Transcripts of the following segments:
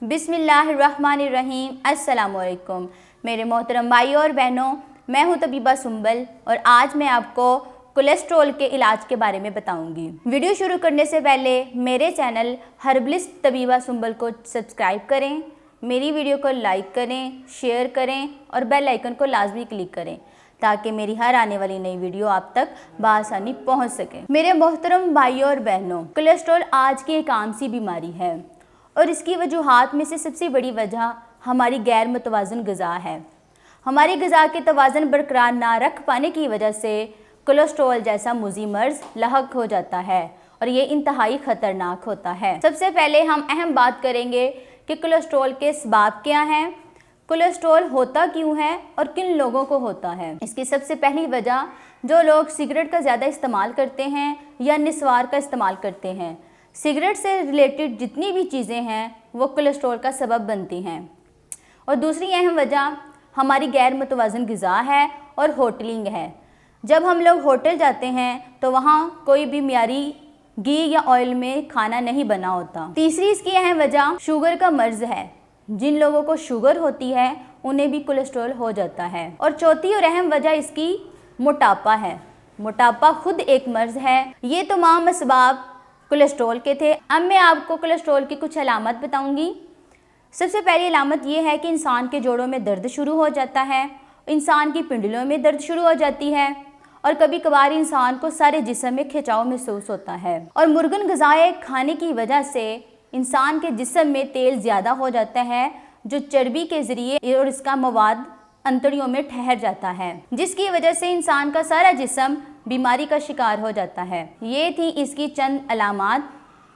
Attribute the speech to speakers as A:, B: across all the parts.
A: बिस्मिल्लाहिर्रहमानिर्रहीम। अस्सलामुअलैकुम मेरे मोहतरम भाइयों और बहनों, मैं हूँ तबीबा सुंबल और आज मैं आपको कोलेस्ट्रॉल के इलाज के बारे में बताऊंगी। वीडियो शुरू करने से पहले मेरे चैनल हर्बलिस्ट तबीबा सुंबल को सब्सक्राइब करें, मेरी वीडियो को लाइक करें, शेयर करें और बेल आइकन को लाजमी क्लिक करें ताकि मेरी हर आने वाली नई वीडियो आप तक बआसानी पहुंच सके। मेरे मोहतरम भाइयों और बहनों, कोलेस्ट्रॉल आज की एक आम सी बीमारी है और इसकी वजूहात में से सबसे बड़ी वजह हमारी गैर मुतवाज़न ग़िज़ा है। हमारी ग़िज़ा के तवाज़न बरकरार ना रख पाने की वजह से कोलेस्ट्रॉल जैसा मुज़ी मर्ज़ लाहक हो जाता है और ये इंतहाई ख़तरनाक होता है। सबसे पहले हम अहम बात करेंगे कि कोलेस्ट्रॉल के असबाब क्या हैं, कोलेस्ट्रॉल होता क्यों है और किन लोगों को होता है। इसकी सबसे पहली वजह, जो लोग सिगरेट का ज़्यादा इस्तेमाल करते हैं या निस्वार का इस्तेमाल करते हैं, सिगरेट से रिलेटेड जितनी भी चीज़ें हैं वो कोलेस्ट्रॉल का सबब बनती हैं। और दूसरी अहम वजह हमारी गैर मुतवाज़न ग़िज़ा है और होटलिंग है। जब हम लोग होटल जाते हैं तो वहाँ कोई भी मियारी घी या ऑयल में खाना नहीं बना होता। तीसरी इसकी अहम वजह शुगर का मर्ज़ है। जिन लोगों को शुगर होती है उन्हें भी कोलेस्ट्रॉल हो जाता है। और चौथी और अहम वजह इसकी मोटापा है। मोटापा खुद एक मर्ज़ है। ये तमाम असबाब कोलेस्ट्रॉल के थे। अब मैं आपको कोलेस्ट्रॉल की कुछ अलामत बताऊंगी। सबसे पहली अलामत ये है कि इंसान के जोड़ों में दर्द शुरू हो जाता है, इंसान की पिंडलियों में दर्द शुरू हो जाती है और कभी कभार इंसान को सारे जिस्म में खिंचाव महसूस होता है। और मुर्गन ग़िज़ाएँ खाने की वजह से इंसान के जिस्म में तेल ज़्यादा हो जाता है जो चर्बी के ज़रिए और इसका मवाद अंतड़ियों में ठहर जाता है, जिसकी वजह से इंसान का सारा जिस्म बीमारी का शिकार हो जाता है। ये थी इसकी चंद अलामात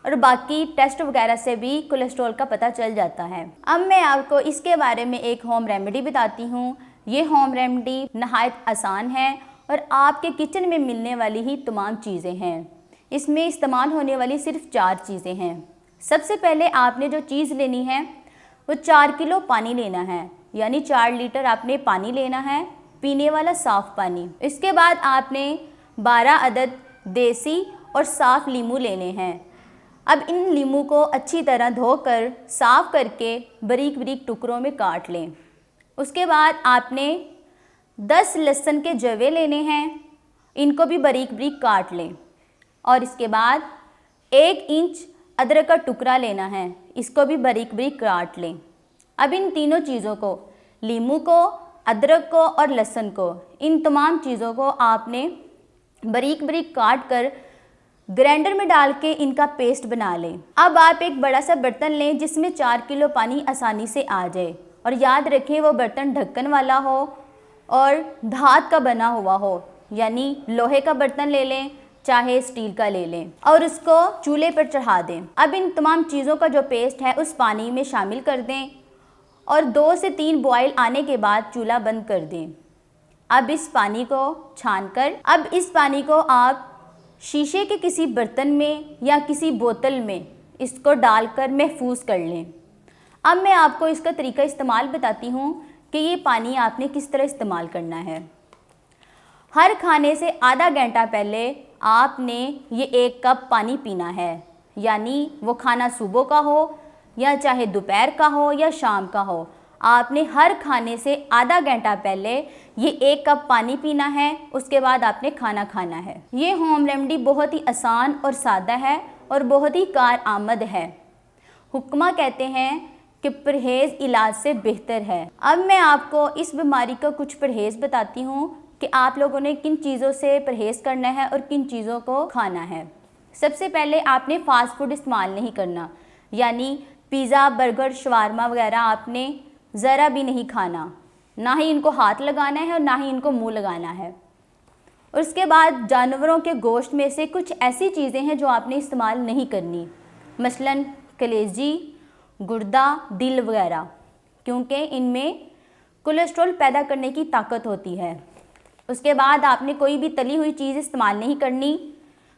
A: और बाकी टेस्ट वगैरह से भी कोलेस्ट्रॉल का पता चल जाता है। अब मैं आपको इसके बारे में एक होम रेमेडी बताती हूँ। ये होम रेमेडी नहायत आसान है और आपके किचन में मिलने वाली ही तमाम चीज़ें हैं। इसमें इस्तेमाल होने वाली सिर्फ 4 चीज़ें हैं। सबसे पहले आपने जो चीज़ लेनी है वो 4 किलो पानी लेना है, यानी 4 लीटर आपने पानी लेना है, पीने वाला साफ़ पानी। इसके बाद आपने 12 अदद देसी और साफ़ लीमू लेने हैं। अब इन लीमू को अच्छी तरह धोकर साफ़ करके बारीक बारीक टुकड़ों में काट लें। उसके बाद आपने 10 लहसुन के जवे लेने हैं, इनको भी बारीक बारीक काट लें। और इसके बाद 1 इंच अदरक का टुकड़ा लेना है, इसको भी बारीक बारीक काट लें। अब इन तीनों चीज़ों को, लीमू को, अदरक को और लहसुन को, इन तमाम चीज़ों को आपने बारीक बारीक काट कर ग्राइंडर में डाल के इनका पेस्ट बना लें। अब आप एक बड़ा सा बर्तन लें जिसमें 4 किलो पानी आसानी से आ जाए और याद रखें वो बर्तन ढक्कन वाला हो और धात का बना हुआ हो, यानी लोहे का बर्तन ले लें चाहे स्टील का ले लें और उसको चूल्हे पर चढ़ा दें। अब इन तमाम चीज़ों का जो पेस्ट है उस पानी में शामिल कर दें और 2 से 3 बॉयल आने के बाद चूल्हा बंद कर दें। अब इस पानी को छानकर इस पानी को आप शीशे के किसी बर्तन में या किसी बोतल में इसको डालकर महफूज कर लें। अब मैं आपको इसका तरीका इस्तेमाल बताती हूँ कि ये पानी आपने किस तरह इस्तेमाल करना है। हर खाने से आधा घंटा पहले आपने ये 1 कप पानी पीना है, यानी वो खाना सुबह का हो या चाहे दोपहर का हो या शाम का हो, आपने हर खाने से आधा घंटा पहले ये 1 कप पानी पीना है। उसके बाद आपने खाना खाना है। ये होम रेमेडी बहुत ही आसान और सादा है और बहुत ही कारआमद है। हुक्मा कहते हैं कि परहेज़ इलाज से बेहतर है। अब मैं आपको इस बीमारी का कुछ परहेज़ बताती हूँ कि आप लोगों ने किन चीज़ों से परहेज़ करना है और किन चीज़ों को खाना है। सबसे पहले आपने फ़ास्ट फूड इस्तेमाल नहीं करना, यानी पिज़्ज़ा, बर्गर, शवारमा वगैरह आपने ज़रा भी नहीं खाना। ना ही इनको हाथ लगाना है और ना ही इनको मुंह लगाना है। और उसके बाद जानवरों के गोश्त में से कुछ ऐसी चीज़ें हैं जो आपने इस्तेमाल नहीं करनी, मसलन कलेजी, गुर्दा, दिल वगैरह, क्योंकि इनमें कोलेस्ट्रॉल पैदा करने की ताकत होती है। उसके बाद आपने कोई भी तली हुई चीज़ इस्तेमाल नहीं करनी,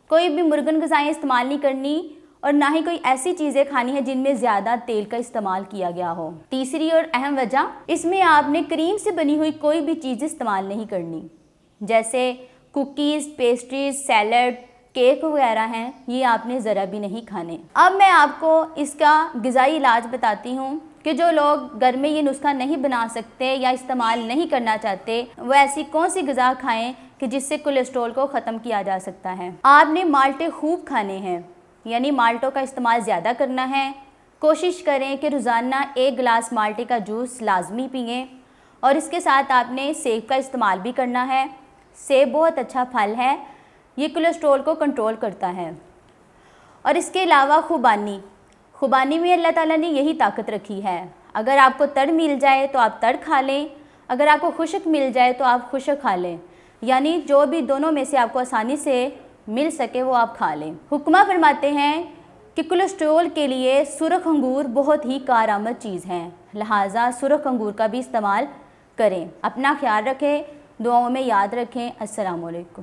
A: कोई भी मुर्गन ग़िज़ाएँ इस्तेमाल नहीं करनी और ना ही कोई ऐसी चीज़ें खानी है जिनमें ज़्यादा तेल का इस्तेमाल किया गया हो। तीसरी और अहम वजह, इसमें आपने क्रीम से बनी हुई कोई भी चीज़ इस्तेमाल नहीं करनी, जैसे कुकीज़, पेस्ट्रीज़, सैलड, केक वगैरह हैं, ये आपने ज़रा भी नहीं खाने। अब मैं आपको इसका ग़िज़ाई इलाज बताती हूँ कि जो लोग घर में ये नुस्खा नहीं बना सकते या इस्तेमाल नहीं करना चाहते, वो ऐसी कौन सी ग़िज़ा खाएं कि जिससे कोलेस्ट्रॉल को ख़त्म किया जा सकता है। आपने माल्टे खूब खाने हैं, यानी माल्टों का इस्तेमाल ज़्यादा करना है। कोशिश करें कि रोज़ाना 1 गिलास माल्टे का जूस लाजमी पिएँ और इसके साथ आपने सेब का इस्तेमाल भी करना है। सेब बहुत अच्छा फल है, ये कोलेस्ट्रॉल को कंट्रोल करता है। और इसके अलावा खुबानी में अल्लाह ताला ने यही ताकत रखी है। अगर आपको तड़ मिल जाए तो आप तड़ खा लें, अगर आपको खुशक मिल जाए तो आप खुशक खा लें, यानी जो भी दोनों में से आपको आसानी से मिल सके वो आप खा लें। हुक्मा फरमाते हैं कि कोलेस्ट्रॉल के लिए सुरख अंगूर बहुत ही कारआमद चीज़ है, लिहाजा सुरख अंगूर का भी इस्तेमाल करें। अपना ख्याल रखें, दुआओं में याद रखें। अस्सलाम वालेकुम।